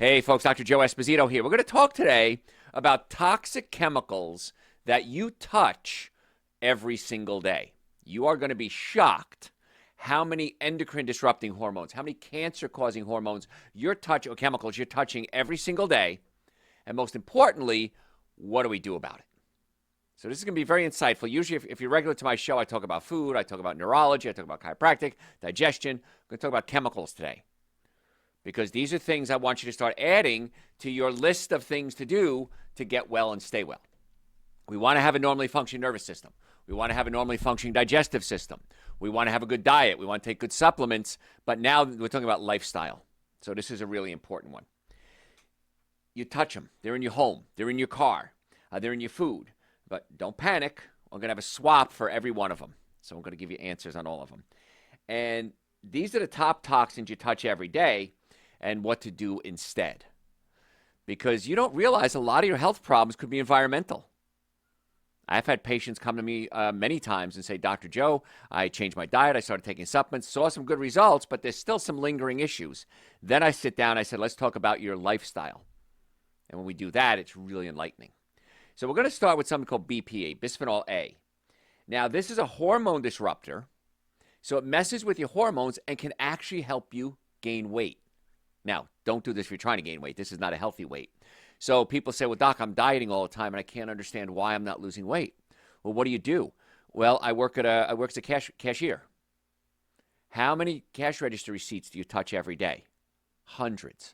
Hey, folks, Dr. Joe Esposito here. We're going to talk today about toxic chemicals that you touch every single day. You are going to be shocked how many endocrine disrupting hormones, how many cancer causing hormones you're touching or chemicals you're touching every single day. And most importantly, what do we do about it? So this is going to be very insightful. Usually, if you're regular to my show, I talk about food, I talk about neurology, I talk about chiropractic, digestion. I'm going to talk about chemicals today, because these are things I want you to start adding to your list of things to do to get well and stay well. We want to have a normally functioning nervous system. We want to have a normally functioning digestive system. We want to have a good diet. We want to take good supplements. But now we're talking about lifestyle. So this is a really important one. You touch them. They're in your home. They're in your car. They're in your food. But don't panic. I'm going to have a swap for every one of them. So I'm going to give you answers on all of them. And these are the top toxins you touch every day and what to do instead. Because you don't realize a lot of your health problems could be environmental. I've had patients come to me many times and say, Dr. Joe, I changed my diet, I started taking supplements, saw some good results, but there's still some lingering issues. Then I sit down, I said, let's talk about your lifestyle. And when we do that, it's really enlightening. So we're going to start with something called BPA, bisphenol A. Now, this is a hormone disruptor, so it messes with your hormones and can actually help you gain weight. Now, don't do this if you're trying to gain weight. This is not a healthy weight. So people say, well, doc, I'm dieting all the time and I can't understand why I'm not losing weight. Well, what do? Well, I work as a cashier. How many cash register receipts do you touch every day? Hundreds.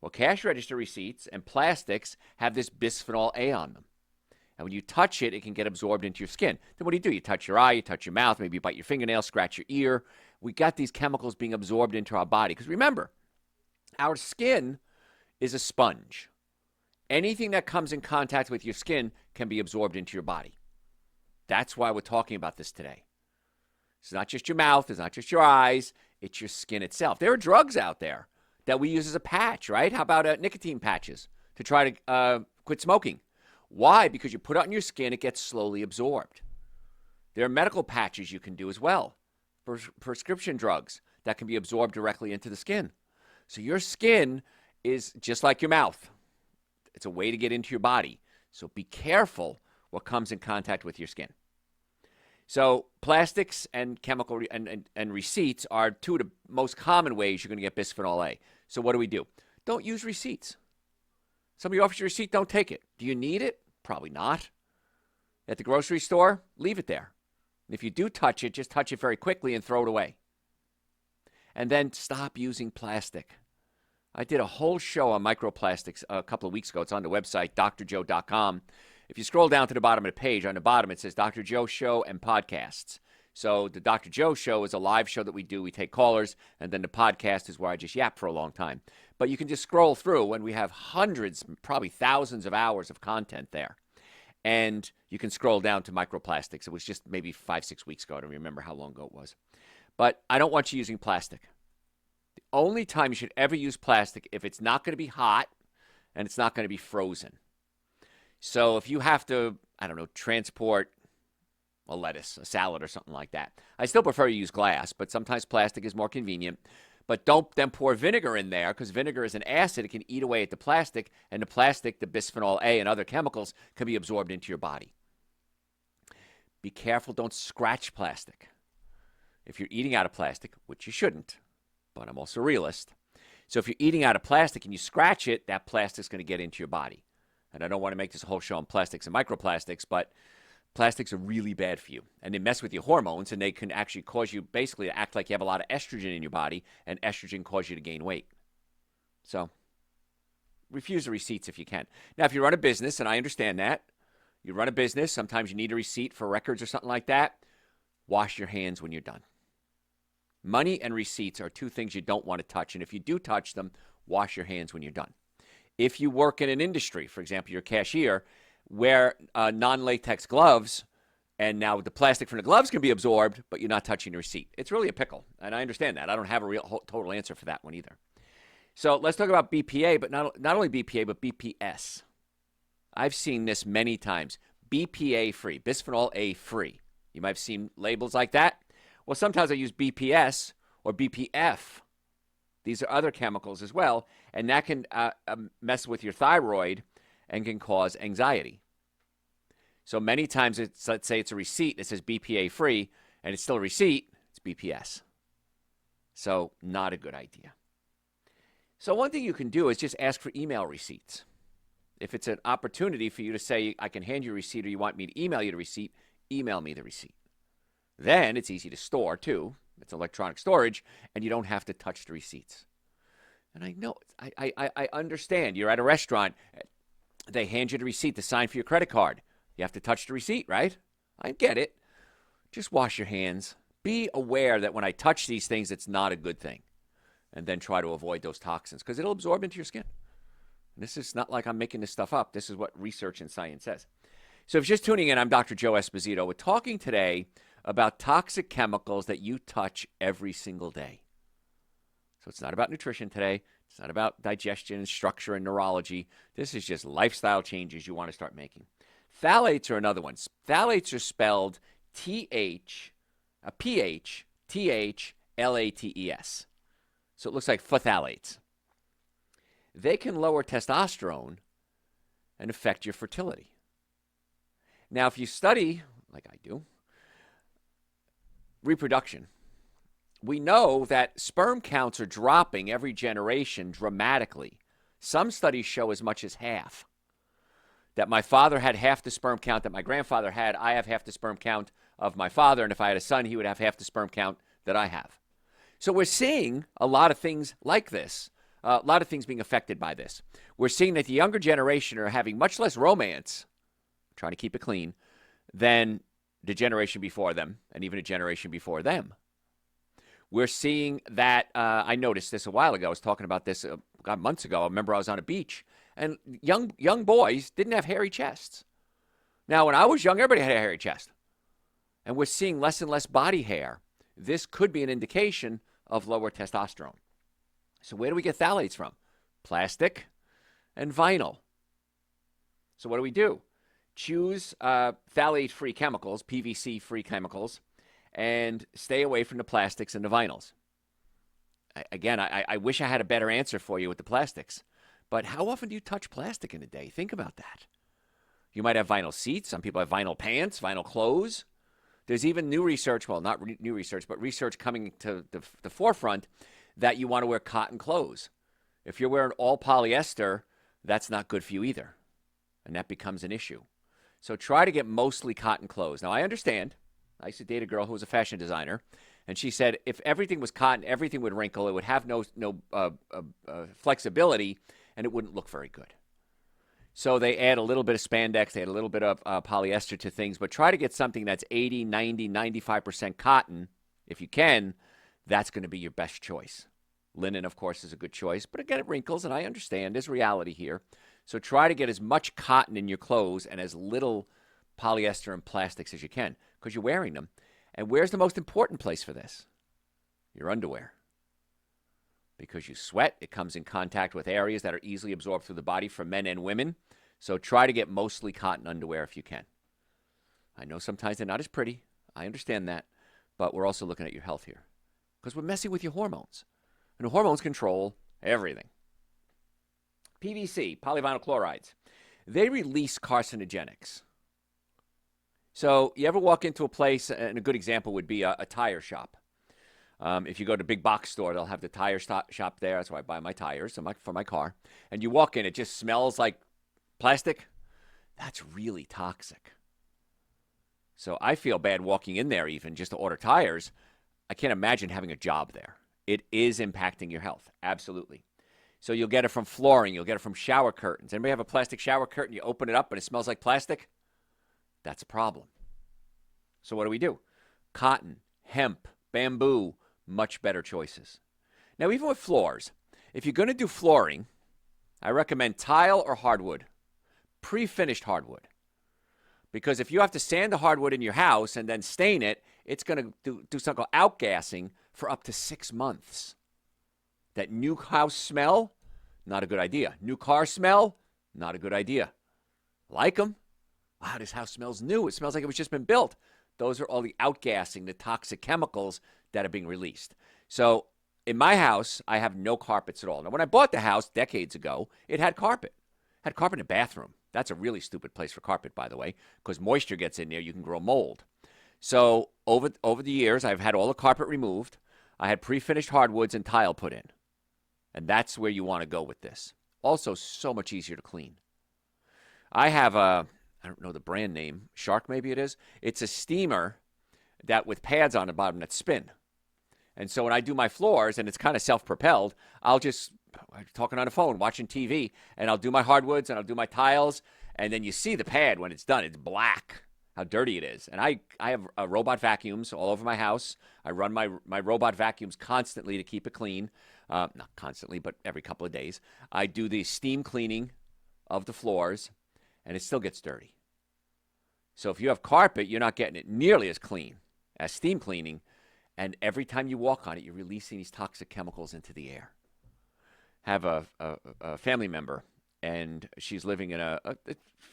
Well, cash register receipts and plastics have this bisphenol A on them. And when you touch it, it can get absorbed into your skin. Then what do? You touch your eye, you touch your mouth, maybe you bite your fingernail, scratch your ear. We got these chemicals being absorbed into our body. Because remember, our skin is a sponge. Anything that comes in contact with your skin can be absorbed into your body. That's why we're talking about this today. It's not just your mouth, it's not just your eyes, it's your skin itself. There are drugs out there that we use as a patch, right? How about nicotine patches to try to quit smoking? Why? Because you put it on your skin, it gets slowly absorbed. There are medical patches you can do as well, prescription drugs that can be absorbed directly into the skin. So your skin is just like your mouth. It's a way to get into your body. So be careful what comes in contact with your skin. So plastics and chemical and receipts are two of the most common ways you're going to get bisphenol A. So what do? Don't use receipts. Somebody offers you a receipt, don't take it. Do you need it? Probably not. At the grocery store, leave it there. And if you do touch it, just touch it very quickly and throw it away. And then stop using plastic. I did a whole show on microplastics a couple of weeks ago. It's on the website, drjoe.com. If you scroll down to the bottom of the page, on the bottom it says Dr. Joe Show and Podcasts. So the Dr. Joe Show is a live show that we do. We take callers, and then the podcast is where I just yap for a long time. But you can just scroll through, and we have hundreds, probably thousands of hours of content there. And you can scroll down to microplastics. It was just maybe 5-6 weeks ago. I don't remember how long ago it was. But I don't want you using plastic. The only time you should ever use plastic if it's not going to be hot and it's not going to be frozen. So if you have to, transport a lettuce, a salad, or something like that, I still prefer you use glass, but sometimes plastic is more convenient. But don't then pour vinegar in there, because vinegar is an acid. It can eat away at the plastic, and the plastic, the bisphenol A and other chemicals, can be absorbed into your body. Be careful, don't scratch plastic. If you're eating out of plastic, which you shouldn't, but I'm also a realist. So if you're eating out of plastic and you scratch it, that plastic's going to get into your body. And I don't want to make this a whole show on plastics and microplastics, but plastics are really bad for you. And they mess with your hormones, and they can actually cause you basically to act like you have a lot of estrogen in your body, and estrogen causes you to gain weight. So refuse the receipts if you can. Now, if you run a business, and I understand that, you run a business, sometimes you need a receipt for records or something like that, wash your hands when you're done. Money and receipts are two things you don't want to touch, and if you do touch them, wash your hands when you're done. If you work in an industry, for example, you're a cashier, wear non-latex gloves, and now the plastic from the gloves can be absorbed, but you're not touching the receipt. It's really a pickle, and I understand that. I don't have a real total answer for that one either. So let's talk about BPA, but not only BPA, but BPS. I've seen this many times. BPA-free, bisphenol A-free. You might have seen labels like that. Well, sometimes I use BPS or BPF. These are other chemicals as well, and that can mess with your thyroid and can cause anxiety. So many times, let's say it's a receipt that says BPA free, and it's still a receipt, it's BPS. So not a good idea. So one thing you can do is just ask for email receipts. If it's an opportunity for you to say, I can hand you a receipt, or you want me to email you the receipt, email me the receipt. Then it's easy to store, too. It's electronic storage, and you don't have to touch the receipts. And I know, I understand. You're at a restaurant. They hand you the receipt to sign for your credit card. You have to touch the receipt, right? I get it. Just wash your hands. Be aware that when I touch these things, it's not a good thing. And then try to avoid those toxins, because it'll absorb into your skin. And this is not like I'm making this stuff up. This is what research and science says. So if you're just tuning in, I'm Dr. Joe Esposito. We're talking today about toxic chemicals that you touch every single day. So it's not about nutrition today. It's not about digestion and structure and neurology. This is just lifestyle changes you want to start making. Phthalates are another one. Phthalates are spelled P-H-T-H-L-A-T-E-S. So it looks like phthalates. They can lower testosterone and affect your fertility. Now, if you study, like I do, reproduction, we know that sperm counts are dropping every generation dramatically. Some studies show as much as half. That my father had half the sperm count that my grandfather had. I have half the sperm count of my father, and if I had a son, he would have half the sperm count that I have. So we're seeing a lot of things like this, a lot of things being affected by this. We're seeing that the younger generation are having much less romance, trying to keep it clean, than the generation before them, and even a generation before them. We're seeing that, I noticed this a while ago. I was talking about this months ago. I remember I was on a beach, and young boys didn't have hairy chests. Now, when I was young, everybody had a hairy chest. And we're seeing less and less body hair. This could be an indication of lower testosterone. So where do we get phthalates from? Plastic and vinyl. So what do? Choose phthalate-free chemicals, PVC-free chemicals, and stay away from the plastics and the vinyls. Again, I wish I had a better answer for you with the plastics. But how often do you touch plastic in a day? Think about that. You might have vinyl seats. Some people have vinyl pants, vinyl clothes. There's even new research, well, not new research, but research coming to the forefront that you want to wear cotton clothes. If you're wearing all polyester, that's not good for you either. And that becomes an issue. So try to get mostly cotton clothes. Now, I understand. I used to date a girl who was a fashion designer, and she said if everything was cotton, everything would wrinkle. It would have no flexibility, and it wouldn't look very good. So they add a little bit of spandex, they add a little bit of polyester to things, but try to get something that's 80, 90, 95% cotton. If you can, that's going to be your best choice. Linen, of course, is a good choice, but again, it wrinkles, and I understand there's reality here. So try to get as much cotton in your clothes and as little polyester and plastics as you can, because you're wearing them. And where's the most important place for this? Your underwear. Because you sweat, it comes in contact with areas that are easily absorbed through the body for men and women. So try to get mostly cotton underwear if you can. I know sometimes they're not as pretty. I understand that. But we're also looking at your health here. Because we're messing with your hormones. And the hormones control everything. PVC, polyvinyl chlorides. They release carcinogenics. So you ever walk into a place, and a good example would be a tire shop. If you go to a big box store, they'll have the tire shop there. That's where I buy my tires for my car. And you walk in, it just smells like plastic. That's really toxic. So I feel bad walking in there even just to order tires. I can't imagine having a job there. It is impacting your health, absolutely. So you'll get it from flooring. You'll get it from shower curtains. Anybody have a plastic shower curtain? You open it up and it smells like plastic? That's a problem. So what do? Cotton, hemp, bamboo, much better choices. Now, even with floors, if you're going to do flooring, I recommend tile or hardwood, pre-finished hardwood. Because if you have to sand the hardwood in your house and then stain it, it's going to do something called outgassing for up to 6 months. That new house smell, not a good idea. New car smell, not a good idea. Like them? Wow, this house smells new. It smells like it was just been built. Those are all the outgassing, the toxic chemicals that are being released. So in my house, I have no carpets at all. Now, when I bought the house decades ago, it had carpet. It had carpet in the bathroom. That's a really stupid place for carpet, by the way, because moisture gets in there, you can grow mold. So over the years, I've had all the carpet removed. I had pre-finished hardwoods and tile put in. And that's where you want to go with this. Also, so much easier to clean. I have I don't know the brand name, Shark maybe it is. It's a steamer that with pads on the bottom that spin. And so when I do my floors, and it's kind of self-propelled, I'm talking on the phone, watching TV, and I'll do my hardwoods and I'll do my tiles, and then you see the pad when it's done. It's black, how dirty it is. And I have robot vacuums all over my house. I run my robot vacuums constantly to keep it clean. Not constantly, but every couple of days. I do the steam cleaning of the floors, and it still gets dirty. So if you have carpet, you're not getting it nearly as clean as steam cleaning. And every time you walk on it, you're releasing these toxic chemicals into the air. Have a family member, and she's living in a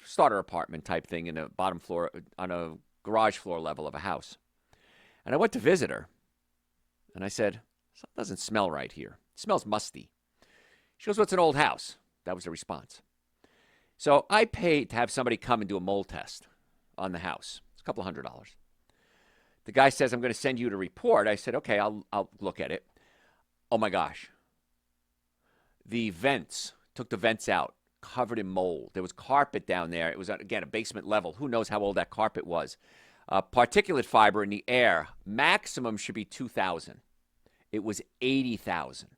starter apartment type thing in a bottom floor, on a garage floor level of a house. And I went to visit her, and I said, something doesn't smell right here. It smells musty. She goes, well, it's an old house. That was the response. So I paid to have somebody come and do a mold test on the house. It's a couple $100. The guy says, I'm going to send you the report. I said, okay, I'll look at it. Oh, my gosh. The vents, took the vents out, covered in mold. There was carpet down there. It was, again, a basement level. Who knows how old that carpet was. Particulate fiber in the air, maximum should be 2,000. It was 80,000.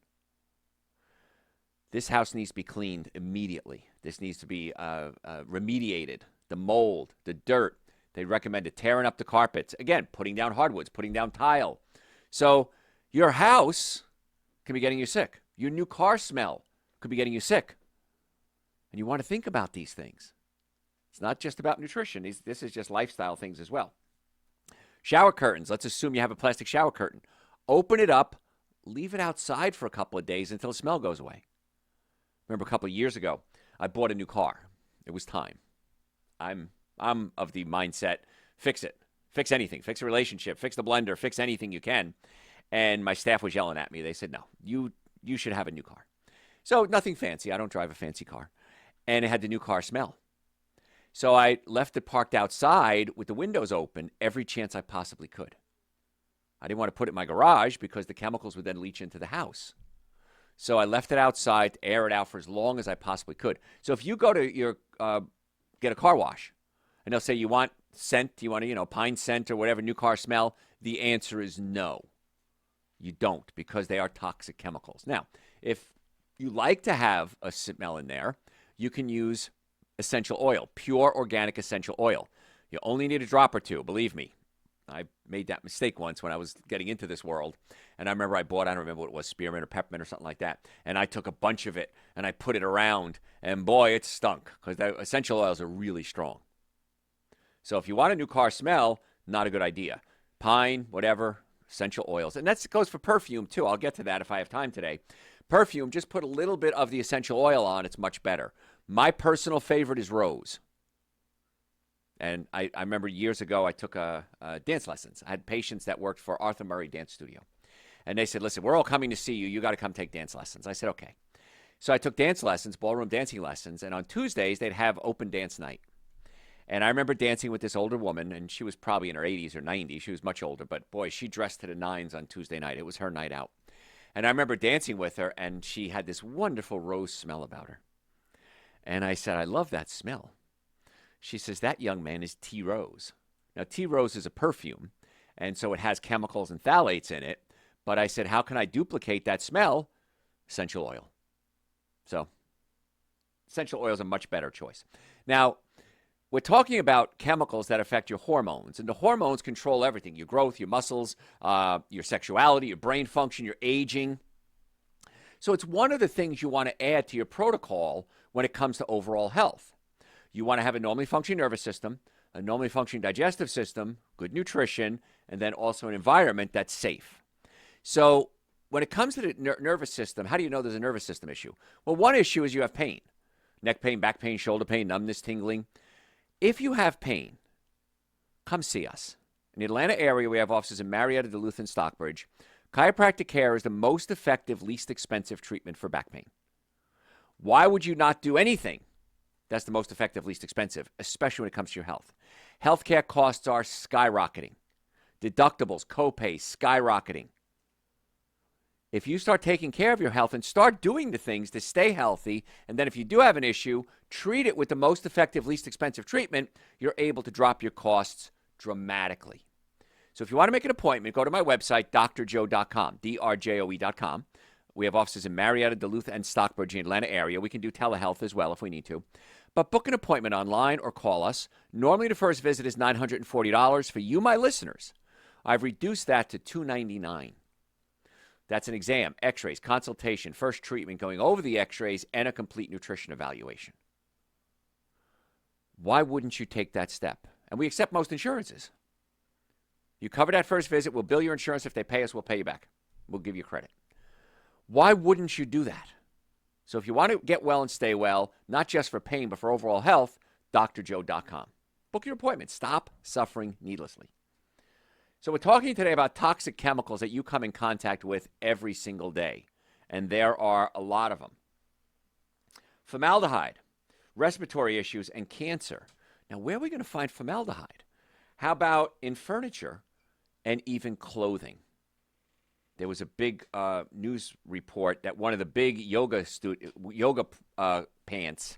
This house needs to be cleaned immediately. This needs to be remediated. The mold, the dirt. They recommended tearing up the carpets. Again, putting down hardwoods, putting down tile. So your house can be getting you sick. Your new car smell could be getting you sick. And you want to think about these things. It's not just about nutrition. This is just lifestyle things as well. Shower curtains. Let's assume you have a plastic shower curtain. Open it up. Leave it outside for a couple of days until the smell goes away. Remember a couple of years ago, I bought a new car. It was time. I'm of the mindset, fix it. Fix anything. Fix a relationship. Fix the blender. Fix anything you can. And my staff was yelling at me. They said, no, you should have a new car. So nothing fancy. I don't drive a fancy car. And it had the new car smell. So I left it parked outside with the windows open every chance I possibly could. I didn't want to put it in my garage because the chemicals would then leach into the house. So I left it outside to air it out for as long as I possibly could. So if you go to your get a car wash, and they'll say, you want scent, you want pine scent or whatever, new car smell, the answer is no. You don't, because they are toxic chemicals. Now, if you like to have a smell in there, you can use essential oil, pure organic essential oil. You only need a drop or two, believe me. I made that mistake once when I was getting into this world. And I remember I don't remember what it was, spearmint or peppermint or something like that. And I took a bunch of it and I put it around. And boy, it stunk because the essential oils are really strong. So if you want a new car smell, not a good idea. Pine, whatever, essential oils. And that goes for perfume too. I'll get to that if I have time today. Perfume, just put a little bit of the essential oil on. It's much better. My personal favorite is rose. And I remember years ago, I took dance lessons. I had patients that worked for Arthur Murray Dance Studio. And they said, listen, we're all coming to see you. You got to come take dance lessons. I said, okay. So I took dance lessons, ballroom dancing lessons. And on Tuesdays, they'd have open dance night. And I remember dancing with this older woman, and she was probably in her 80s or 90s. She was much older, but boy, she dressed to the nines on Tuesday night. It was her night out. And I remember dancing with her, and she had this wonderful rose smell about her. And I said, I love that smell. She says, that young man is tea rose. Now, tea rose is a perfume, and so it has chemicals and phthalates in it. But I said, how can I duplicate that smell? Essential oil. So essential oil is a much better choice. Now, we're talking about chemicals that affect your hormones, and the hormones control everything, your growth, your muscles, your sexuality, your brain function, your aging. So it's one of the things you want to add to your protocol when it comes to overall health. You want to have a normally functioning nervous system, a normally functioning digestive system, good nutrition, and then also an environment that's safe. So when it comes to the nervous system, how do you know there's a nervous system issue? Well, one issue is you have pain. Neck pain, back pain, shoulder pain, numbness, tingling. If you have pain, come see us. In the Atlanta area, we have offices in Marietta, Duluth, and Stockbridge. Chiropractic care is the most effective, least expensive treatment for back pain. Why would you not do anything that's the most effective, least expensive, especially when it comes to your health? Healthcare costs are skyrocketing. Deductibles, copays, skyrocketing. If you start taking care of your health and start doing the things to stay healthy, and then if you do have an issue, treat it with the most effective, least expensive treatment, you're able to drop your costs dramatically. So if you want to make an appointment, go to my website, drjoe.com, drjoe.com. We have offices in Marietta, Duluth, and Stockbridge in the Atlanta area. We can do telehealth as well if we need to. But book an appointment online or call us. Normally the first visit is $940. For you, my listeners, I've reduced that to $299. That's an exam, x-rays, consultation, first treatment, going over the x-rays, and a complete nutrition evaluation. Why wouldn't you take that step? And we accept most insurances. You cover that first visit, we'll bill your insurance. If they pay us, we'll pay you back. We'll give you credit. Why wouldn't you do that? So if you want to get well and stay well, not just for pain, but for overall health, drjoe.com. Book your appointment. Stop suffering needlessly. So we're talking today about toxic chemicals that you come in contact with every single day, and there are a lot of them. Formaldehyde, respiratory issues, and cancer. Now, where are we going to find formaldehyde? How about in furniture and even clothing? There was a big news report that one of the big yoga pants,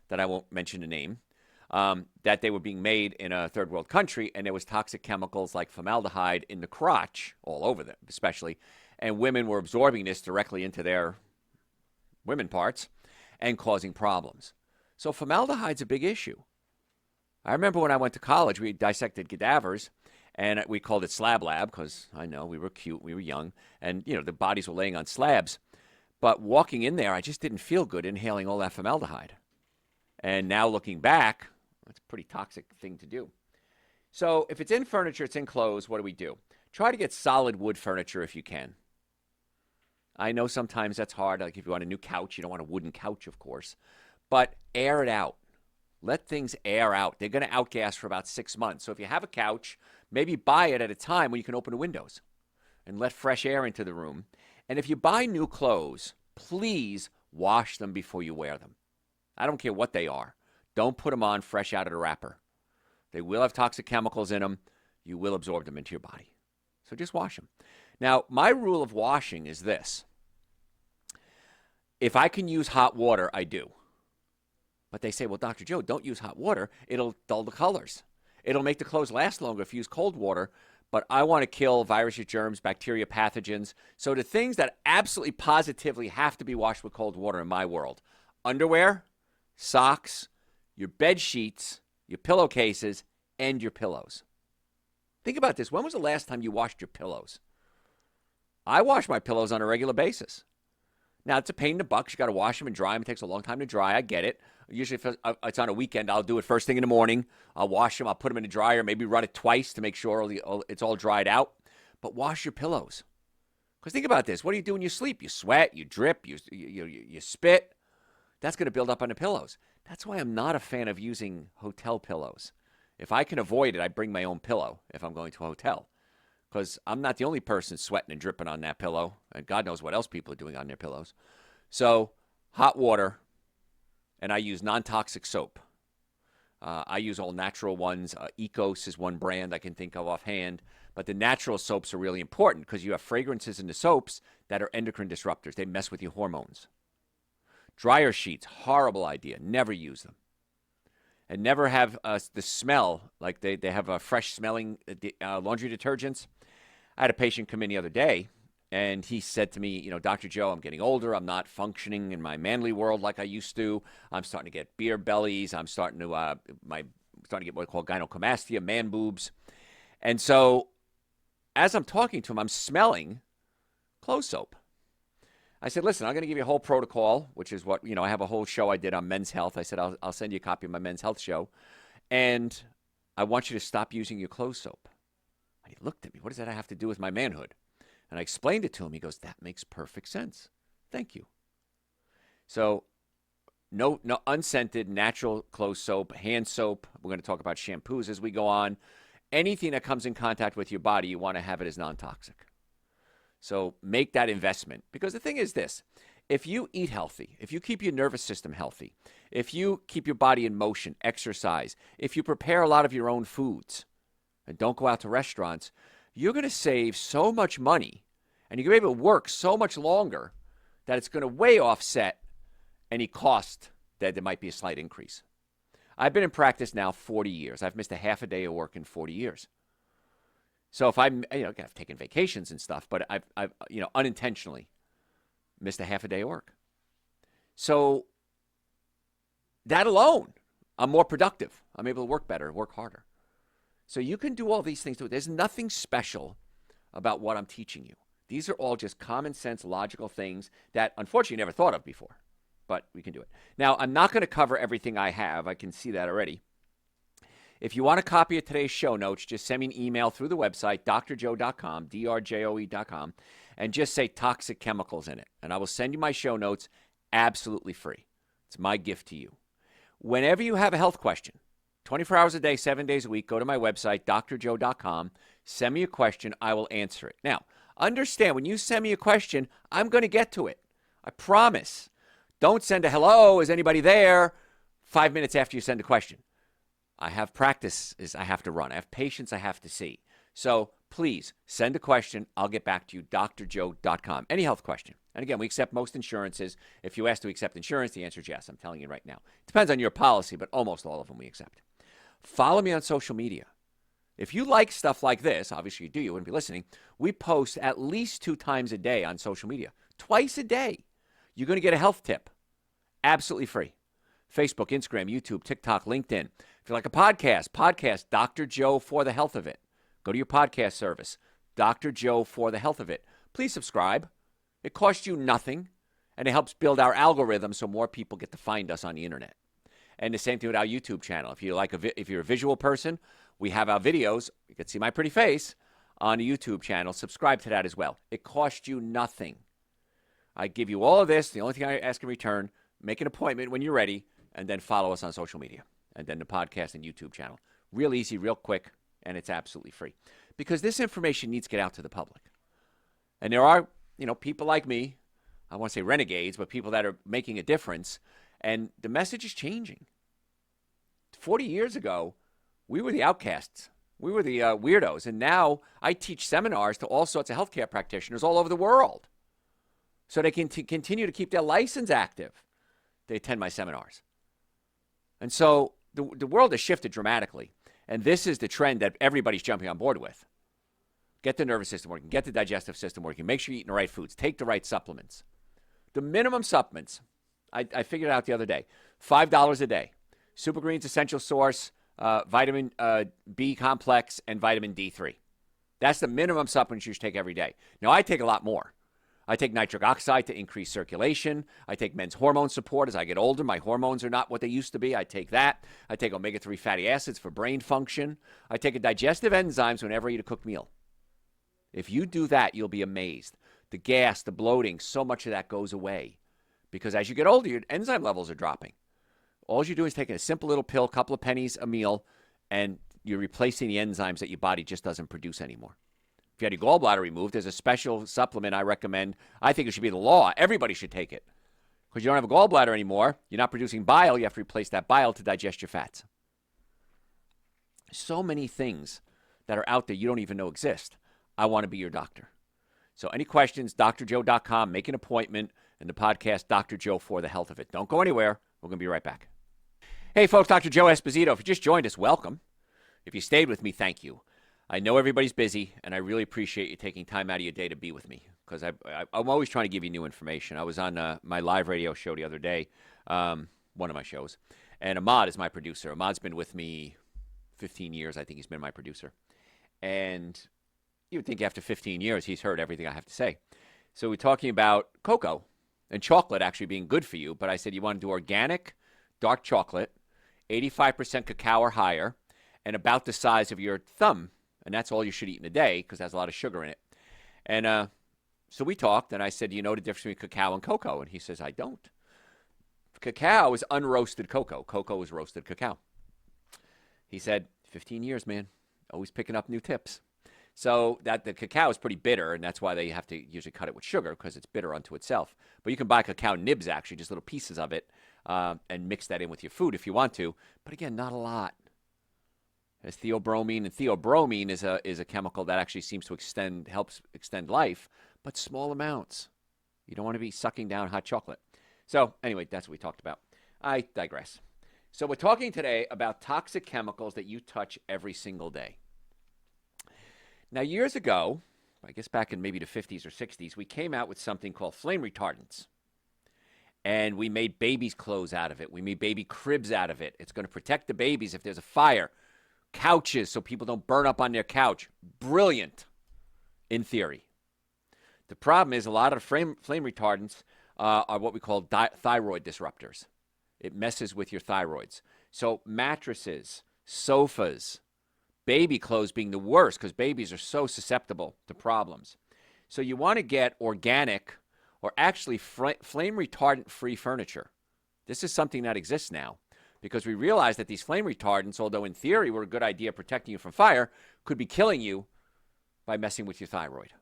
that I won't mention the name, that they were being made in a third world country, and there was toxic chemicals like formaldehyde in the crotch, all over them especially, and women were absorbing this directly into their women parts and causing problems. So formaldehyde's a big issue. I remember when I went to college, we dissected cadavers, and we called it slab lab because I know we were cute, we were young, and the bodies were laying on slabs. But walking in there, I just didn't feel good inhaling all that formaldehyde. And now looking back, it's a pretty toxic thing to do. So if it's in furniture, it's in clothes, what do? Try to get solid wood furniture if you can. I know sometimes that's hard. Like if you want a new couch, you don't want a wooden couch, of course. But air it out. Let things air out. They're going to outgas for about 6 months. So if you have a couch, maybe buy it at a time when you can open the windows and let fresh air into the room. And if you buy new clothes, please wash them before you wear them. I don't care what they are. Don't put them on fresh out of the wrapper. They will have toxic chemicals in them. You will absorb them into your body. So just wash them. Now, my rule of washing is this. If I can use hot water, I do. But they say, well, Dr. Joe, don't use hot water. It'll dull the colors. It'll make the clothes last longer if you use cold water. But I want to kill viruses, germs, bacteria, pathogens. So the things that absolutely positively have to be washed with cold water in my world: underwear, socks, your bed sheets, your pillowcases, and your pillows. Think about this. When was the last time you washed your pillows? I wash my pillows on a regular basis. Now, it's a pain in the butt. You got to wash them and dry them. It takes a long time to dry. I get it. Usually, if it's on a weekend, I'll do it first thing in the morning. I'll wash them. I'll put them in the dryer, maybe run it twice to make sure it's all dried out. But wash your pillows. Because think about this. What do you do when you sleep? You sweat, you drip, you spit. That's going to build up on the pillows. That's why I'm not a fan of using hotel pillows. If I can avoid it, I bring my own pillow if I'm going to a hotel. Because I'm not the only person sweating and dripping on that pillow. And God knows what else people are doing on their pillows. So hot water, and I use non-toxic soap. I use all natural ones. Ecos is one brand I can think of offhand. But the natural soaps are really important because you have fragrances in the soaps that are endocrine disruptors. They mess with your hormones. Dryer sheets, horrible idea. Never use them. And never have the smell, like they have a fresh smelling laundry detergents. I had a patient come in the other day, and he said to me, Dr. Joe, I'm getting older. I'm not functioning in my manly world like I used to. I'm starting to get beer bellies. I'm starting to get what I call gynecomastia, man boobs. And so as I'm talking to him, I'm smelling clothes soap. I said, listen, I'm going to give you a whole protocol, which is what, I have a whole show I did on men's health. I said, I'll send you a copy of my men's health show. And I want you to stop using your clothes soap. And he looked at me. What does that have to do with my manhood? And I explained it to him. He goes, that makes perfect sense. Thank you. So no unscented, natural clothes soap, hand soap. We're going to talk about shampoos as we go on. Anything that comes in contact with your body, you want to have it as non-toxic. So make that investment. Because the thing is this, if you eat healthy, if you keep your nervous system healthy, if you keep your body in motion, exercise, if you prepare a lot of your own foods and don't go out to restaurants, you're going to save so much money and you're going to be able to work so much longer that it's going to way offset any cost that there might be a slight increase. I've been in practice now 40 years. I've missed a half a day of work in 40 years. So if I've taken vacations and stuff, but I've unintentionally missed a half a day of work. So that alone, I'm more productive. I'm able to work better, work harder. So you can do all these things too. There's nothing special about what I'm teaching you. These are all just common sense, logical things that unfortunately you never thought of before, but we can do it. Now, I'm not going to cover everything I have. I can see that already. If you want a copy of today's show notes, just send me an email through the website, drjoe.com, drjoe.com, and just say toxic chemicals in it. And I will send you my show notes absolutely free. It's my gift to you. Whenever you have a health question, 24 hours a day, 7 days a week, go to my website, drjoe.com, send me a question, I will answer it. Now, understand, when you send me a question, I'm going to get to it. I promise. Don't send a hello, is anybody there, 5 minutes after you send a question. I have practices I have to run. I have patients I have to see. So please send a question. I'll get back to you, drjoe.com. Any health question. And again, we accept most insurances. If you ask to accept insurance, the answer is yes. I'm telling you right now. It depends on your policy, but almost all of them we accept. Follow me on social media. If you like stuff like this, obviously you do, you wouldn't be listening. We post at least 2 times a day on social media. Twice a day. You're going to get a health tip. Absolutely free. Facebook, Instagram, YouTube, TikTok, LinkedIn. If you like a podcast, Dr. Joe for the Health of It. Go to your podcast service, Dr. Joe for the Health of It. Please subscribe. It costs you nothing, and it helps build our algorithm so more people get to find us on the internet. And the same thing with our YouTube channel. If you're a visual person, we have our videos. You can see my pretty face on the YouTube channel. Subscribe to that as well. It costs you nothing. I give you all of this. The only thing I ask in return, make an appointment when you're ready, and then follow us on social media, and then the podcast and YouTube channel. Real easy, real quick, and it's absolutely free. Because this information needs to get out to the public. And there are, people like me, I won't say renegades, but people that are making a difference, and the message is changing. 40 years ago, we were the outcasts. We were the weirdos, and now I teach seminars to all sorts of healthcare practitioners all over the world so they can continue to keep their license active. They attend my seminars. And so the world has shifted dramatically, and this is the trend that everybody's jumping on board with. Get the nervous system working. Get the digestive system working. Make sure you're eating the right foods. Take the right supplements. The minimum supplements, I figured out the other day, $5 a day. Super Greens Essential Source, vitamin B complex, and vitamin D3. That's the minimum supplements you should take every day. Now, I take a lot more. I take nitric oxide to increase circulation. I take men's hormone support. As I get older, my hormones are not what they used to be. I take that. I take omega-3 fatty acids for brain function. I take a digestive enzymes whenever I eat a cooked meal. If you do that, you'll be amazed. The gas, the bloating, so much of that goes away. Because as you get older, your enzyme levels are dropping. All you're doing is taking a simple little pill, couple of pennies a meal, and you're replacing the enzymes that your body just doesn't produce anymore. If you had your gallbladder removed, there's a special supplement I recommend. I think it should be the law. Everybody should take it. Because you don't have a gallbladder anymore. You're not producing bile. You have to replace that bile to digest your fats. So many things that are out there you don't even know exist. I want to be your doctor. So any questions, drjoe.com. Make an appointment. And the podcast, Dr. Joe for the Health of It. Don't go anywhere. We're going to be right back. Hey, folks, Dr. Joe Esposito. If you just joined us, welcome. If you stayed with me, thank you. I know everybody's busy, and I really appreciate you taking time out of your day to be with me because I'm always trying to give you new information. I was on my live radio show the other day, one of my shows, and Ahmad is my producer. Ahmad's been with me 15 years. I think he's been my producer. And you would think after 15 years, he's heard everything I have to say. So we're talking about cocoa and chocolate actually being good for you, but I said you want to do organic, dark chocolate, 85% cacao or higher, and about the size of your thumb. And that's all you should eat in a day because it has a lot of sugar in it. And so we talked, and I said, do you know the difference between cacao and cocoa? And he says, I don't. Cacao is unroasted cocoa. Cocoa is roasted cacao. He said, 15 years, man. Always picking up new tips. So that the cacao is pretty bitter, and that's why they have to usually cut it with sugar because it's bitter unto itself. But you can buy cacao nibs, actually, just little pieces of it, and mix that in with your food if you want to. But again, not a lot. There's theobromine, and theobromine is a chemical that actually seems to helps extend life, but small amounts. You don't want to be sucking down hot chocolate. So anyway, that's what we talked about. I digress. So we're talking today about toxic chemicals that you touch every single day. Now, years ago, I guess back in maybe the 50s or 60s, we came out with something called flame retardants. And we made babies' clothes out of it. We made baby cribs out of it. It's going to protect the babies if there's a fire. Couches so people don't burn up on their couch. Brilliant, in theory. The problem is a lot of flame retardants are what we call thyroid disruptors. It messes with your thyroids. So mattresses, sofas, baby clothes being the worst because babies are so susceptible to problems. So you want to get organic or actually flame retardant free furniture. This is something that exists now because we realize that these flame retardants, although in theory were a good idea protecting you from fire, could be killing you by messing with your thyroid.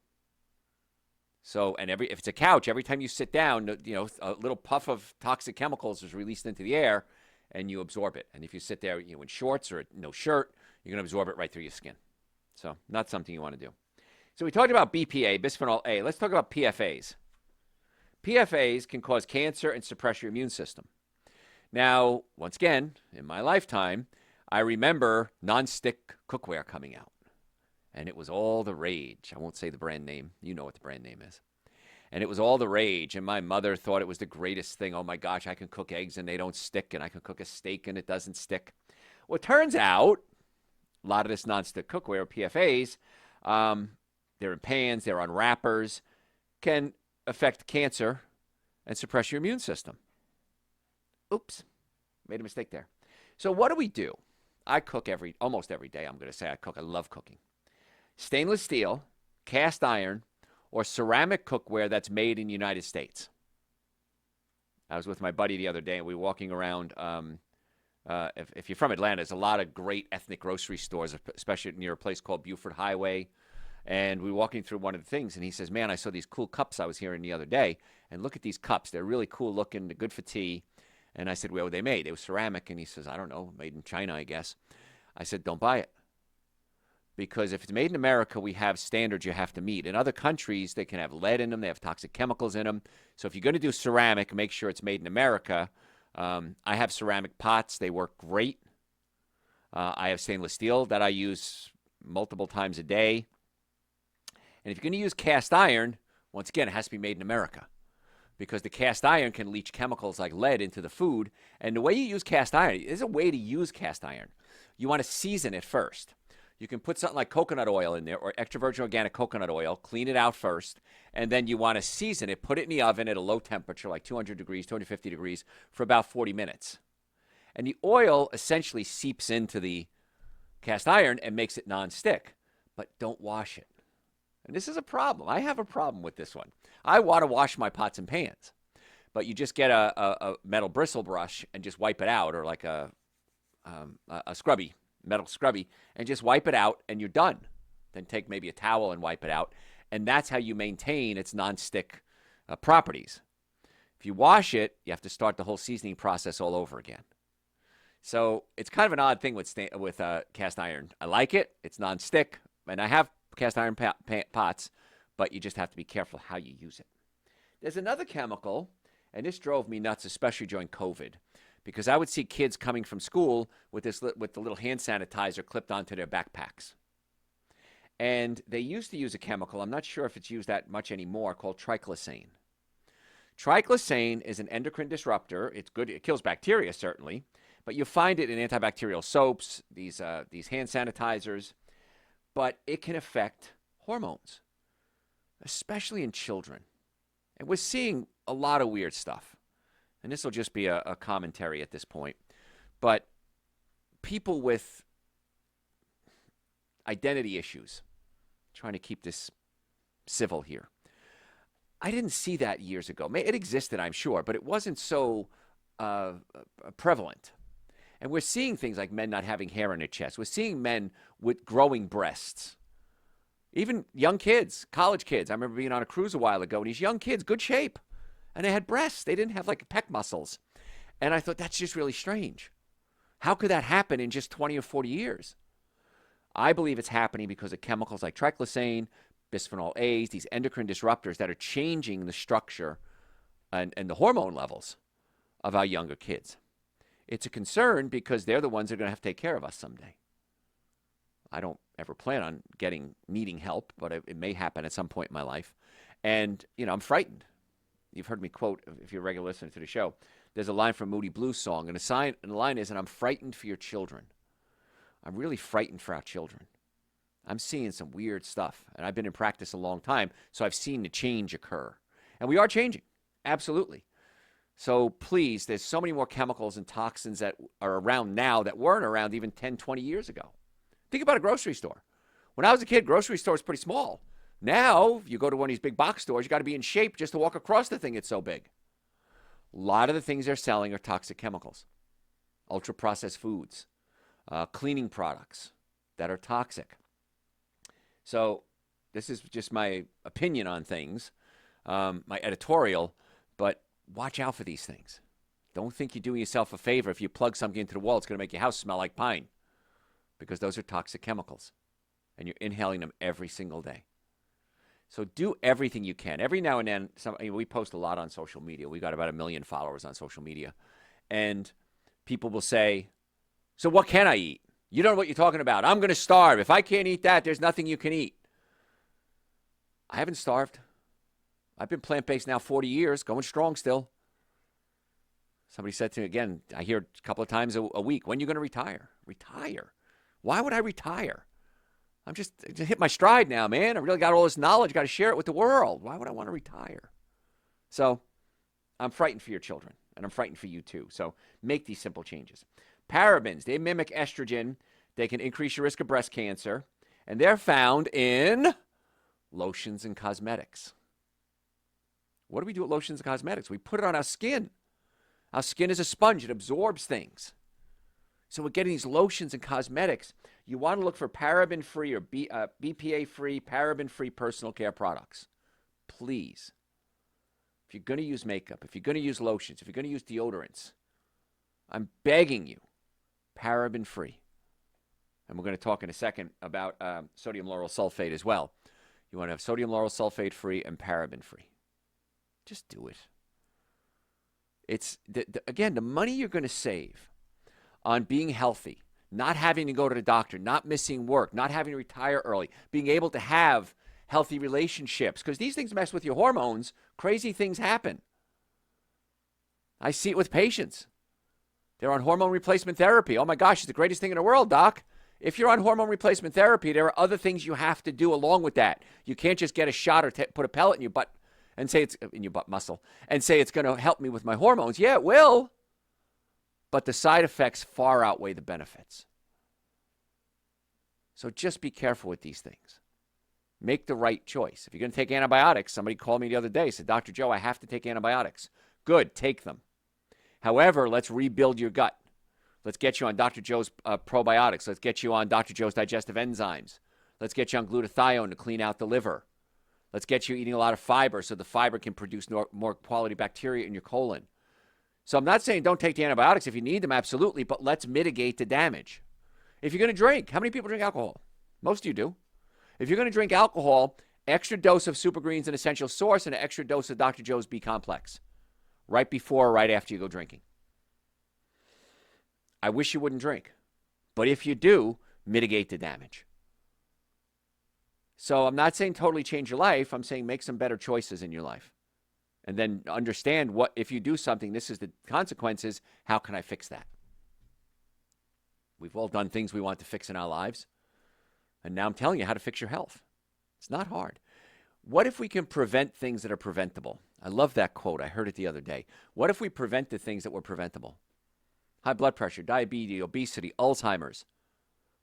So, and if it's a couch, every time you sit down, a little puff of toxic chemicals is released into the air, and you absorb it. And if you sit there, in shorts or no shirt, you're going to absorb it right through your skin. So, not something you want to do. So, we talked about BPA, bisphenol A. Let's talk about PFAs. PFAs can cause cancer and suppress your immune system. Now, once again, in my lifetime, I remember nonstick cookware coming out. And it was all the rage. I won't say the brand name. You know what the brand name is. And it was all the rage. And my mother thought it was the greatest thing. Oh, my gosh, I can cook eggs and they don't stick. And I can cook a steak and it doesn't stick. Well, it turns out a lot of this nonstick cookware, PFAs, they're in pans, they're on wrappers, can affect cancer and suppress your immune system. Oops, made a mistake there. So what do? I cook almost every day. I'm going to say I cook. I love cooking. Stainless steel, cast iron, or ceramic cookware that's made in the United States. I was with my buddy the other day, and we were walking around. If you're from Atlanta, there's a lot of great ethnic grocery stores, especially near a place called Buford Highway. And we were walking through one of the things, and he says, man, I saw these cool cups I was hearing the other day. And look at theyese cups. They're really cool looking. They're good for tea. And I said, where were they made? They were ceramic. And he says, I don't know, made in China, I guess. I said, don't buy it. Because if it's made in America, we have standards you have to meet. In other countries, they can have lead in them. They have toxic chemicals in them. So if you're going to do ceramic, make sure it's made in America. I have ceramic pots. They work great. I have stainless steel that I use multiple times a day. And if you're going to use cast iron, once again, it has to be made in America. Because the cast iron can leach chemicals like lead into the food. And the way you use cast iron, there's a way to use cast iron. You want to season it first. You can put something like coconut oil in there or extra virgin organic coconut oil, clean it out first, and then you want to season it, put it in the oven at a low temperature, like 200 degrees, 250 degrees, for about 40 minutes. And the oil essentially seeps into the cast iron and makes it nonstick, but don't wash it. And this is a problem. I have a problem with this one. I want to wash my pots and pans, but you just get a metal bristle brush and just wipe it out, or like a scrubby, metal scrubby, and just wipe it out, and you're done. Then take maybe a towel and wipe it out, and that's how you maintain its nonstick properties. If you wash it, you have to start the whole seasoning process all over again. So it's kind of an odd thing with cast iron. I like it. It's nonstick, and I have cast iron pots, but you just have to be careful how you use it. There's another chemical, and this drove me nuts, especially during COVID, because I would see kids coming from school with the little hand sanitizer clipped onto their backpacks. And they used to use a chemical, I'm not sure if it's used that much anymore, called triclosan. Triclosan is an endocrine disruptor. It's good. It kills bacteria, certainly, but you find it in antibacterial soaps, these hand sanitizers, but it can affect hormones, especially in children. And we're seeing a lot of weird stuff. And this will just be a commentary at this point. But people with identity issues, trying to keep this civil here. I didn't see that years ago. It existed, I'm sure, but it wasn't so prevalent. And we're seeing things like men not having hair on their chest. We're seeing men with growing breasts. Even young kids, college kids. I remember being on a cruise a while ago, and these young kids, good shape, and they had breasts. They didn't have like pec muscles. And I thought, that's just really strange. How could that happen in just 20 or 40 years? I believe it's happening because of chemicals like triclosan, bisphenol A, these endocrine disruptors that are changing the structure and the hormone levels of our younger kids. It's a concern because they're the ones that are going to have to take care of us someday. I don't ever plan on needing help, but it may happen at some point in my life. And, I'm frightened. You've heard me quote, if you're a regular listener to the show, there's a line from Moody Blues song, and the line is, and I'm frightened for your children. I'm really frightened for our children. I'm seeing some weird stuff, and I've been in practice a long time, so I've seen the change occur. And we are changing, absolutely. So please, there's so many more chemicals and toxins that are around now that weren't around even 10, 20 years ago. Think about a grocery store. When I was a kid, grocery store was pretty small. Now, if you go to one of these big box stores, you got to be in shape just to walk across the thing. It's so big. A lot of the things they're selling are toxic chemicals, ultra-processed foods, cleaning products that are toxic. So this is just my opinion on things, my editorial, but watch out for these things. Don't think you're doing yourself a favor if you plug something into the wall. It's going to make your house smell like pine, because those are toxic chemicals, and you're inhaling them every single day. So do everything you can. Every now and then, we post a lot on social media. We got about 1 million followers on social media. And people will say, so what can I eat? You don't know what you're talking about. I'm going to starve. If I can't eat that, there's nothing you can eat. I haven't starved. I've been plant-based now 40 years, going strong still. Somebody said to me, again, I hear a couple of times a week, when are you going to retire? Retire? Why would I retire? I'm just hit my stride now, man. I really got all this knowledge. Got to share it with the world. Why would I want to retire? So I'm frightened for your children, and I'm frightened for you too. So make these simple changes. Parabens, they mimic estrogen. They can increase your risk of breast cancer, and they're found in lotions and cosmetics. What do we do with lotions and cosmetics? We put it on our skin. Our skin is a sponge. It absorbs things. So we're getting these lotions and cosmetics. You want to look for paraben-free or BPA-free, paraben-free personal care products. Please. If you're going to use makeup, if you're going to use lotions, if you're going to use deodorants, I'm begging you, paraben-free. And we're going to talk in a second about sodium lauryl sulfate as well. You want to have sodium lauryl sulfate-free and paraben-free. Just do it. It's, again, the money you're going to save on being healthy, not having to go to the doctor, not missing work, not having to retire early, being able to have healthy relationships, because these things mess with your hormones. Crazy things happen. I see it with patients. They're on hormone replacement therapy. Oh my gosh, it's the greatest thing in the world, doc. If you're on hormone replacement therapy, there are other things you have to do along with that. You can't just get a shot or put a pellet in your butt and say it's in your butt muscle and say it's going to help me with my hormones. Yeah, it will. But the side effects far outweigh the benefits. So just be careful with these things. Make the right choice. If you're going to take antibiotics, somebody called me the other day, said, Dr. Joe, I have to take antibiotics. Good, take them. However, let's rebuild your gut. Let's get you on Dr. Joe's probiotics. Let's get you on Dr. Joe's digestive enzymes. Let's get you on glutathione to clean out the liver. Let's get you eating a lot of fiber so the fiber can produce more quality bacteria in your colon. So I'm not saying don't take the antibiotics if you need them, absolutely, but let's mitigate the damage. If you're going to drink, how many people drink alcohol? Most of you do. If you're going to drink alcohol, extra dose of Super Greens and Essential Source and an extra dose of Dr. Joe's B Complex right before or right after you go drinking. I wish you wouldn't drink, but if you do, mitigate the damage. So I'm not saying totally change your life. I'm saying make some better choices in your life. And then understand what, if you do something, this is the consequences, how can I fix that? We've all done things we want to fix in our lives. And now I'm telling you how to fix your health. It's not hard. What if we can prevent things that are preventable? I love that quote. I heard it the other day. What if we prevent the things that were preventable? High blood pressure, diabetes, obesity, Alzheimer's.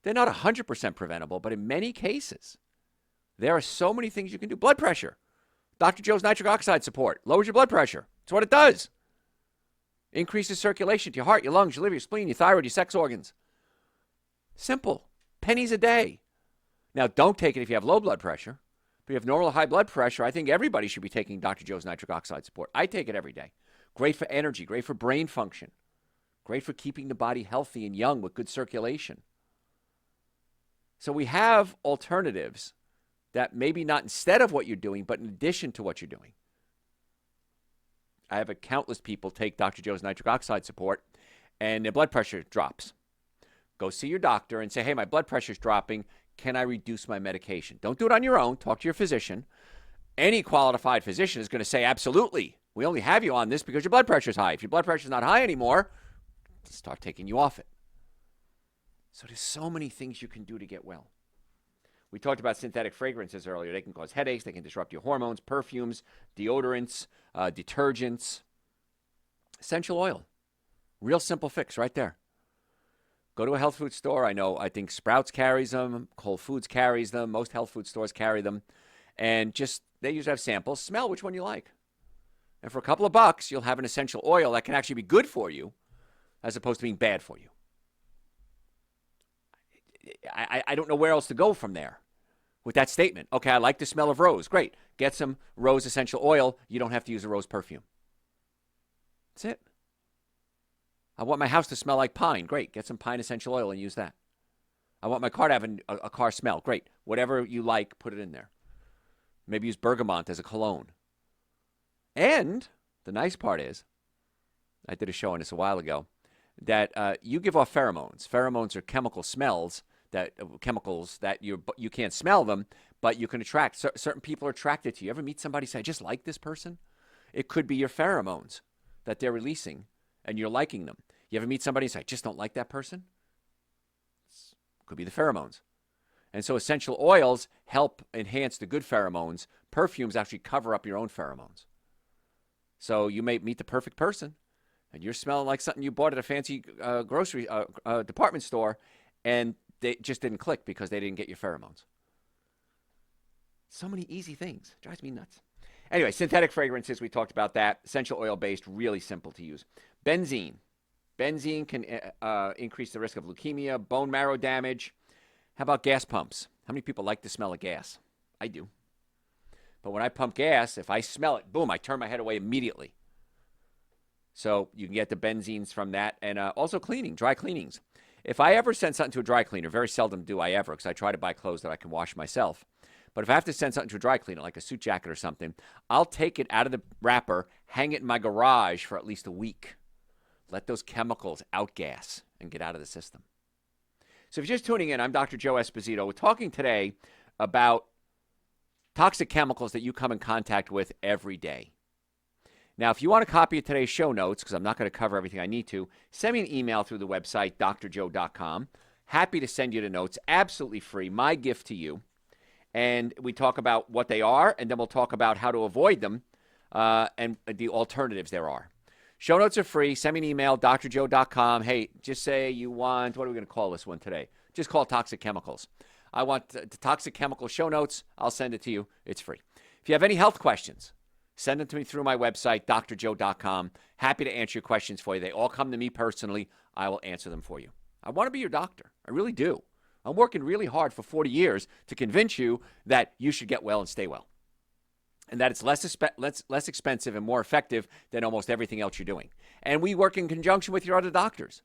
They're not 100% preventable, but in many cases, there are so many things you can do. Blood pressure. Dr. Joe's nitric oxide support lowers your blood pressure. That's what it does. Increases circulation to your heart, your lungs, your liver, your spleen, your thyroid, your sex organs. Simple. Pennies a day. Now, don't take it if you have low blood pressure. If you have normal or high blood pressure, I think everybody should be taking Dr. Joe's nitric oxide support. I take it every day. Great for energy, great for brain function, great for keeping the body healthy and young with good circulation. So we have alternatives that maybe not instead of what you're doing, but in addition to what you're doing. I have countless people take Dr. Joe's nitric oxide support and their blood pressure drops. Go see your doctor and say, hey, my blood pressure's dropping. Can I reduce my medication? Don't do it on your own. Talk to your physician. Any qualified physician is going to say, absolutely. We only have you on this because your blood pressure is high. If your blood pressure is not high anymore, start taking you off it. So there's so many things you can do to get well. We talked about synthetic fragrances earlier. They can cause headaches. They can disrupt your hormones, perfumes, deodorants, detergents. Essential oil. Real simple fix right there. Go to a health food store. I think Sprouts carries them. Whole Foods carries them. Most health food stores carry them. And they usually have samples. Smell which one you like. And for a couple of bucks, you'll have an essential oil that can actually be good for you as opposed to being bad for you. I don't know where else to go from there with that statement. Okay, I like the smell of rose. Great. Get some rose essential oil. You don't have to use a rose perfume. That's it. I want my house to smell like pine. Great. Get some pine essential oil and use that. I want my car to have a car smell. Great. Whatever you like, put it in there. Maybe use bergamot as a cologne. And the nice part is, I did a show on this a while ago, that you give off pheromones. Pheromones are chemicals that you can't smell them, but you can attract. Certain people are attracted to you. Ever meet somebody say, I just like this person? It could be your pheromones that they're releasing, and you're liking them. You ever meet somebody and say, I just don't like that person? It could be the pheromones. And so essential oils help enhance the good pheromones. Perfumes actually cover up your own pheromones. So you may meet the perfect person, and you're smelling like something you bought at a fancy grocery department store, and they just didn't click because they didn't get your pheromones. So many easy things. It drives me nuts. Anyway, synthetic fragrances, we talked about that. Essential oil-based, really simple to use. Benzene. Benzene can increase the risk of leukemia, bone marrow damage. How about gas pumps? How many people like the smell of gas? I do. But when I pump gas, if I smell it, boom, I turn my head away immediately. So you can get the benzenes from that. And also cleaning, dry cleanings. If I ever send something to a dry cleaner, very seldom do I ever, because I try to buy clothes that I can wash myself. But if I have to send something to a dry cleaner, like a suit jacket or something, I'll take it out of the wrapper, hang it in my garage for at least a week. Let those chemicals outgas and get out of the system. So if you're just tuning in, I'm Dr. Joe Esposito. We're talking today about toxic chemicals that you come in contact with every day. Now, if you want a copy of today's show notes, because I'm not going to cover everything I need to, send me an email through the website, drjoe.com. Happy to send you the notes, absolutely free, my gift to you. And we talk about what they are, and then we'll talk about how to avoid them and the alternatives there are. Show notes are free. Send me an email, drjoe.com. Hey, just say you want, what are we going to call this one today? Just call it toxic chemicals. I want the toxic chemical show notes. I'll send it to you. It's free. If you have any health questions, send them to me through my website, drjoe.com. Happy to answer your questions for you. They all come to me personally. I will answer them for you. I want to be your doctor. I really do. I'm working really hard for 40 years to convince you that you should get well and stay well, and that it's less expensive and more effective than almost everything else you're doing. And we work in conjunction with your other doctors.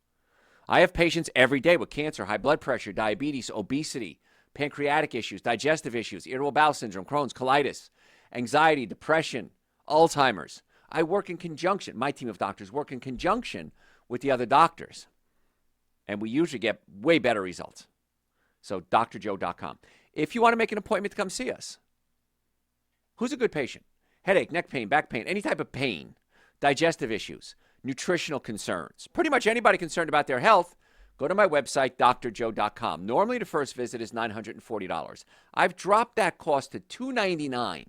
I have patients every day with cancer, high blood pressure, diabetes, obesity, pancreatic issues, digestive issues, irritable bowel syndrome, Crohn's, colitis, anxiety, depression, Alzheimer's. I work in conjunction. My team of doctors work in conjunction with the other doctors, and we usually get way better results. So drjoe.com. If you want to make an appointment to come see us, who's a good patient? Headache, neck pain, back pain, any type of pain, digestive issues, nutritional concerns. Pretty much anybody concerned about their health, go to my website, drjoe.com. Normally the first visit is $940. I've dropped that cost to $299.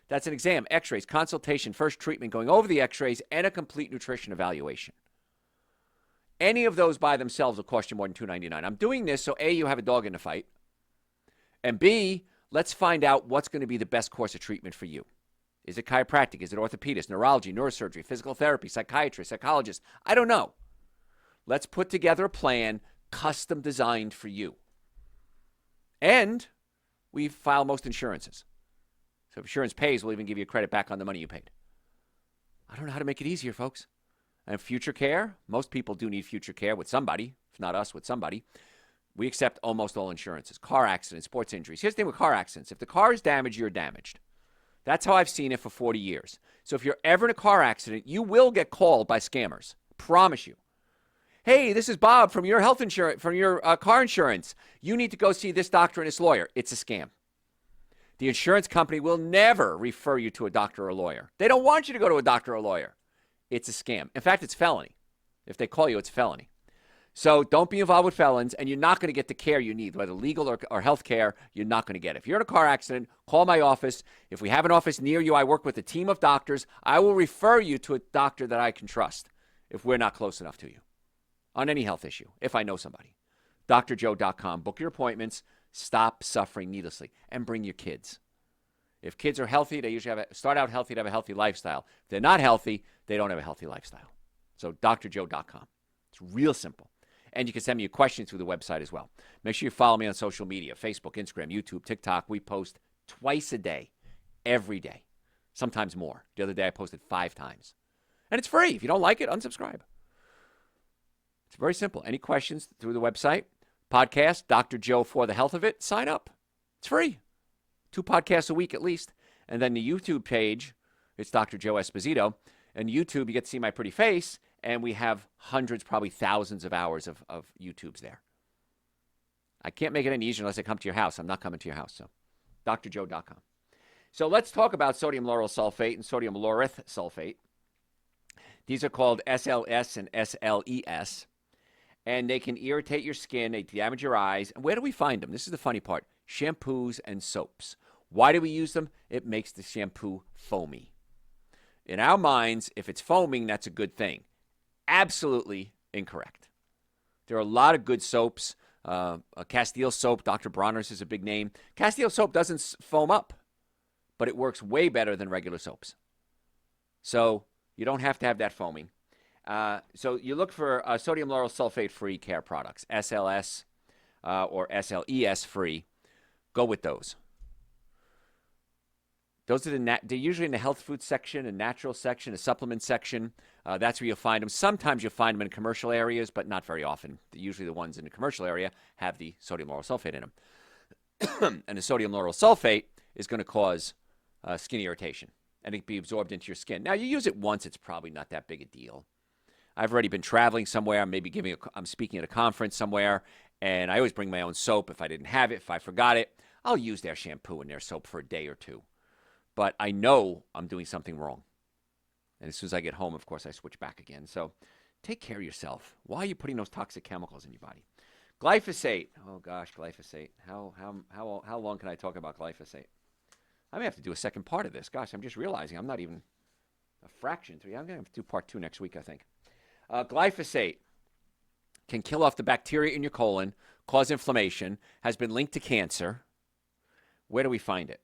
That's an exam, x-rays, consultation, first treatment, going over the x-rays, and a complete nutrition evaluation. Any of those by themselves will cost you more than $299. I'm doing this so A, you have a dog in the fight, and B, let's find out what's going to be the best course of treatment for you. Is it chiropractic? Is it orthopedist, neurology, neurosurgery, physical therapy, psychiatry, psychologist? I don't know. Let's put together a plan custom designed for you. And we file most insurances. So if insurance pays, we'll even give you credit back on the money you paid. I don't know how to make it easier, folks. And future care, most people do need future care with somebody, if not us, with somebody. We accept almost all insurances. Car accidents, sports injuries. Here's the thing with car accidents. If the car is damaged, you're damaged. That's how I've seen it for 40 years. So if you're ever in a car accident, you will get called by scammers. Promise you. Hey, this is Bob from your health insurance, from your car insurance. You need to go see this doctor and this lawyer. It's a scam. The insurance company will never refer you to a doctor or a lawyer. They don't want you to go to a doctor or a lawyer. It's a scam. In fact, it's felony. If they call you, it's felony. So don't be involved with felons, and you're not going to get the care you need, whether legal or health care. You're not going to get it. If you're in a car accident, call my office. If we have an office near you, I work with a team of doctors. I will refer you to a doctor that I can trust if we're not close enough to you on any health issue, if I know somebody. drjoe.com. Book your appointments. Stop suffering needlessly, and bring your kids. If kids are healthy, they usually start out healthy to have a healthy lifestyle. If they're not healthy, they don't have a healthy lifestyle. So drjoe.com. It's real simple. And you can send me a question through the website as well. Make sure you follow me on social media, Facebook, Instagram, YouTube, TikTok. We post twice a day, every day, sometimes more. The other day I posted 5 times. And it's free. If you don't like it, unsubscribe. It's very simple. Any questions through the website, podcast, Dr. Joe for the health of it, sign up. It's free. 2 podcasts a week at least. And then the YouTube page, it's Dr. Joe Esposito. And YouTube, you get to see my pretty face. And we have hundreds, probably thousands of hours of YouTubes there. I can't make it any easier unless I come to your house. I'm not coming to your house. So drjoe.com. So let's talk about sodium lauryl sulfate and sodium laureth sulfate. These are called SLS and SLES. And they can irritate your skin. They damage your eyes. And where do we find them? This is the funny part. Shampoos and soaps. Why do we use them? It makes the shampoo foamy. In our minds, if it's foaming, that's a good thing. Absolutely incorrect. There are a lot of good soaps. A Castile soap, Dr. Bronner's is a big name. Castile soap doesn't foam up, but it works way better than regular soaps. So you don't have to have that foaming. So you look for sodium lauryl sulfate-free care products, SLS or SLES-free. Go with those. Those are they're usually in the health food section, a natural section, a supplement section. That's where you'll find them. Sometimes you'll find them in commercial areas, but not very often. Usually the ones in the commercial area have the sodium lauryl sulfate in them. And the sodium lauryl sulfate is going to cause skin irritation, and it can be absorbed into your skin. Now, you use it once, it's probably not that big a deal. I've already been traveling somewhere. I'm speaking at a conference somewhere, and I always bring my own soap. If I didn't have it, if I forgot it, I'll use their shampoo and their soap for a day or two. But I know I'm doing something wrong. And as soon as I get home, of course, I switch back again. So take care of yourself. Why are you putting those toxic chemicals in your body? Glyphosate. Oh, gosh, glyphosate. How long can I talk about glyphosate? I may have to do a second part of this. Gosh, I'm just realizing I'm not even a fraction through. I'm going to have to do part 2 next week, I think. Glyphosate can kill off the bacteria in your colon, cause inflammation, has been linked to cancer. Where do we find it?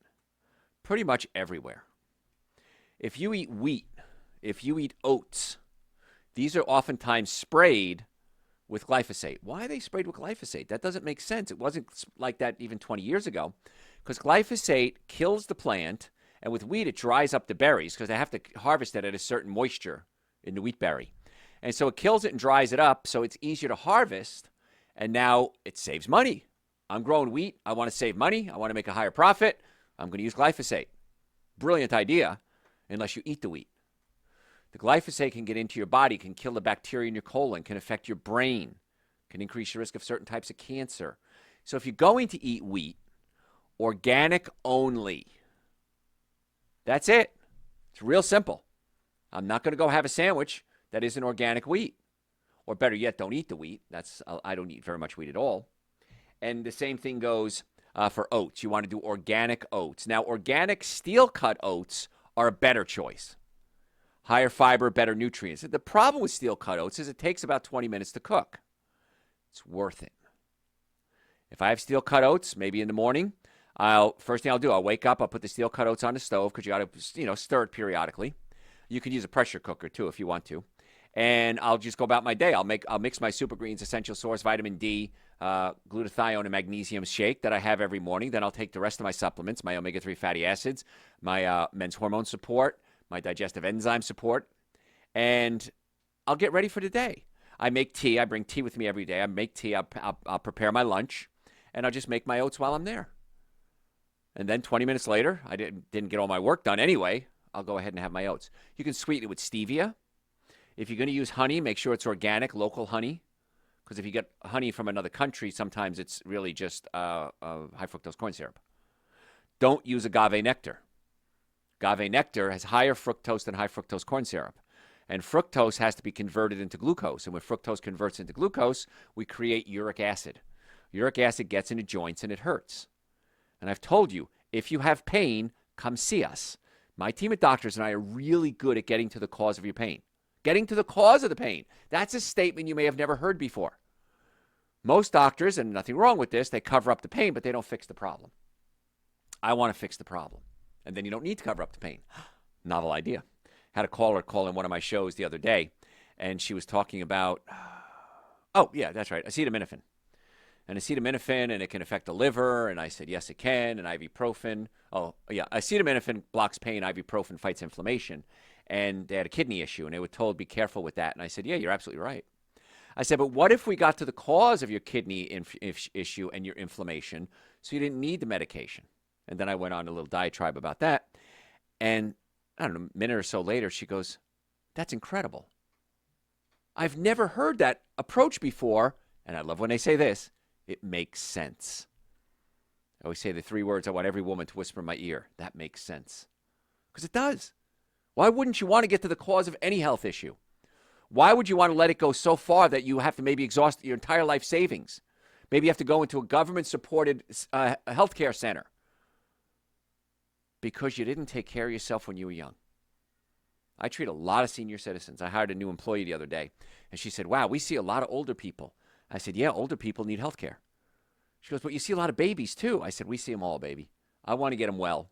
Pretty much everywhere. If you eat wheat, if you eat oats, these are oftentimes sprayed with glyphosate. Why are they sprayed with glyphosate? That doesn't make sense. It wasn't like that even 20 years ago, because glyphosate kills the plant, and with wheat, it dries up the berries because they have to harvest it at a certain moisture in the wheat berry. And so it kills it and dries it up, so it's easier to harvest, and now it saves money. I'm growing wheat. I want to save money. I want to make a higher profit. I'm going to use glyphosate. Brilliant idea, unless you eat the wheat. The glyphosate can get into your body, can kill the bacteria in your colon, can affect your brain, can increase your risk of certain types of cancer. So if you're going to eat wheat, organic only. That's it. It's real simple. I'm not going to go have a sandwich that isn't organic wheat. Or better yet, don't eat the wheat. I don't eat very much wheat at all. And the same thing goes for oats. You want to do organic oats. Now, organic steel-cut oats are a better choice. Higher fiber, better nutrients. The problem with steel-cut oats is it takes about 20 minutes to cook. It's worth it. If I have steel-cut oats, maybe in the morning, first thing I'll do, I'll wake up, I'll put the steel-cut oats on the stove because you got to, stir it periodically. You could use a pressure cooker too if you want to. and I'll just go about my day. I'll mix my Super Greens Essential Source Vitamin D, glutathione, and magnesium shake that I have every morning. Then I'll take the rest of my supplements, my omega-3 fatty acids, my men's hormone support, my digestive enzyme support, and I'll get ready for the day. I make tea. I bring tea with me every day. I make tea. I'll prepare my lunch, and I'll just make my oats while I'm there. And then 20 minutes later, I didn't get all my work done anyway. I'll go ahead and have my oats. You can sweeten it with stevia. If you're going to use honey, make sure it's organic, local honey. Because if you get honey from another country, sometimes it's really just high fructose corn syrup. Don't use agave nectar. Agave nectar has higher fructose than high fructose corn syrup. And fructose has to be converted into glucose. And when fructose converts into glucose, we create uric acid. Uric acid gets into joints and it hurts. And I've told you, if you have pain, come see us. My team of doctors and I are really good at getting to the cause of your pain. Getting to the cause of the pain. That's a statement you may have never heard before. Most doctors, and nothing wrong with this, they cover up the pain, but they don't fix the problem. I want to fix the problem. And then you don't need to cover up the pain. Novel idea. Had a caller call in one of my shows the other day, and she was talking about, oh, yeah, that's right, acetaminophen. And acetaminophen, and it can affect the liver. And I said, yes, it can. And ibuprofen. Oh, yeah, acetaminophen blocks pain. Ibuprofen fights inflammation. And they had a kidney issue, and they were told, be careful with that. And I said, yeah, you're absolutely right. I said, but what if we got to the cause of your kidney issue and your inflammation so you didn't need the medication? And then I went on a little diatribe about that. And I don't know, a minute or so later, she goes, that's incredible. I've never heard that approach before. And I love when they say this, it makes sense. I always say the 3 words I want every woman to whisper in my ear. That makes sense. Because it does. Why wouldn't you want to get to the cause of any health issue? Why would you want to let it go so far that you have to maybe exhaust your entire life savings? Maybe you have to go into a government-supported healthcare center. Because you didn't take care of yourself when you were young. I treat a lot of senior citizens. I hired a new employee the other day, and she said, wow, we see a lot of older people. I said, yeah, older people need health care. She goes, but you see a lot of babies too. I said, we see them all, baby. I want to get them well.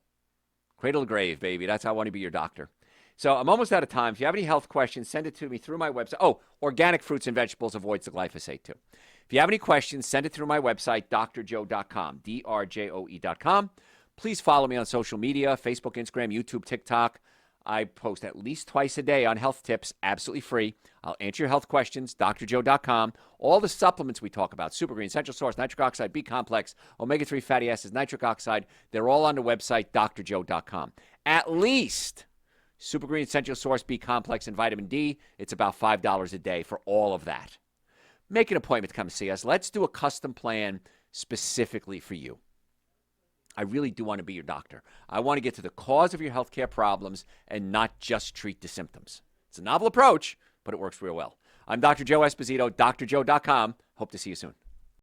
Cradle to grave, baby. That's how I want to be your doctor. So I'm almost out of time. If you have any health questions, send it to me through my website. Oh, organic fruits and vegetables avoids the glyphosate too. If you have any questions, send it through my website, drjoe.com, drjoe.com. Please follow me on social media, Facebook, Instagram, YouTube, TikTok. I post at least twice a day on health tips, absolutely free. I'll answer your health questions, drjoe.com. All the supplements we talk about, Super Green, Essential Source, Nitric Oxide, B-Complex, Omega-3 fatty acids, nitric oxide, they're all on the website, drjoe.com. At least Super Green, Essential Source, B-Complex, and Vitamin D, it's about $5 a day for all of that. Make an appointment to come see us. Let's do a custom plan specifically for you. I really do want to be your doctor. I want to get to the cause of your healthcare problems and not just treat the symptoms. It's a novel approach, but it works real well. I'm Dr. Joe Esposito, drjoe.com. Hope to see you soon.